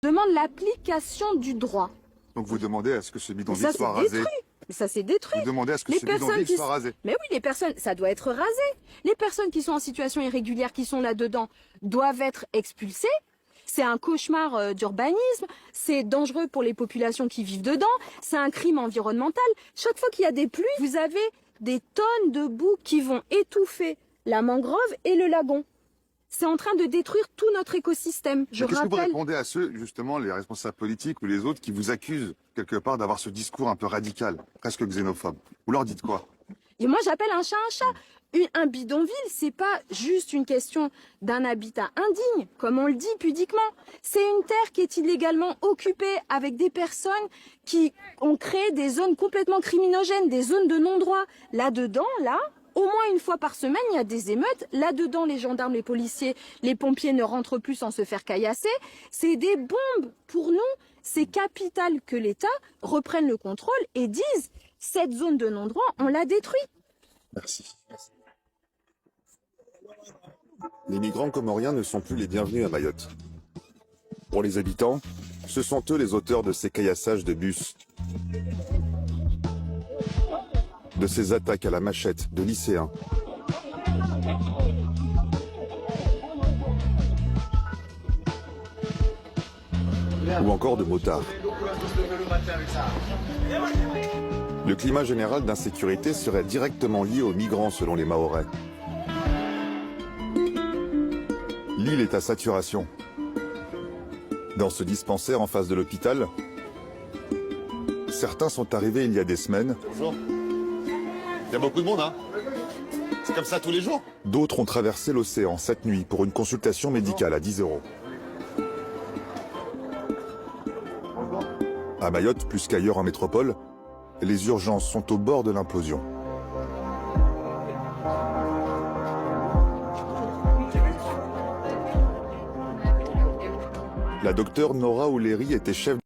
demande l'application du droit. Donc vous demandez à ce que ce Mais bidonville ça, soit c'est rasé. détruit. Mais ça, c'est détruit. Vous demandez à ce que Les ce personnes bidonville qui soit rasé. Mais oui, les personnes, ça doit être rasé. Les personnes qui sont en situation irrégulière, qui sont là-dedans, doivent être expulsées. C'est un cauchemar d'urbanisme, c'est dangereux pour les populations qui vivent dedans, c'est un crime environnemental. Chaque fois qu'il y a des pluies, vous avez des tonnes de boue qui vont étouffer la mangrove et le lagon. C'est en train de détruire tout notre écosystème. Je Qu'est-ce que vous rappelle. répondez à ceux, justement, les responsables politiques ou les autres qui vous accusent, quelque part, d'avoir ce discours un peu radical, presque xénophobe? Vous leur dites quoi? Et moi, j'appelle un chat un chat. Un bidonville, c'est pas juste une question d'un habitat indigne, comme on le dit pudiquement. C'est une terre qui est illégalement occupée avec des personnes qui ont créé des zones complètement criminogènes, des zones de non-droit. Là-dedans, là, au moins une fois par semaine, il y a des émeutes. Là-dedans, les gendarmes, les policiers, les pompiers ne rentrent plus sans se faire caillasser. C'est des bombes. Pour nous, c'est capital que l'État reprenne le contrôle et dise cette zone de non-droit, on l'a détruite. Merci. Les migrants comoriens ne sont plus les bienvenus à Mayotte. Pour les habitants, ce sont eux les auteurs de ces caillassages de bus, de ces attaques à la machette de lycéens, ou encore de motards. Le climat général d'insécurité serait directement lié aux migrants selon les Mahorais. L'île est à saturation. Dans ce dispensaire en face de l'hôpital, certains sont arrivés il y a des semaines. Bonjour. Il y a beaucoup de monde, hein? C'est comme ça tous les jours? D'autres ont traversé l'océan cette nuit pour une consultation médicale à 10 €. À Mayotte, plus qu'ailleurs en métropole, les urgences sont au bord de l'implosion. La docteure Nora Ouleri était chef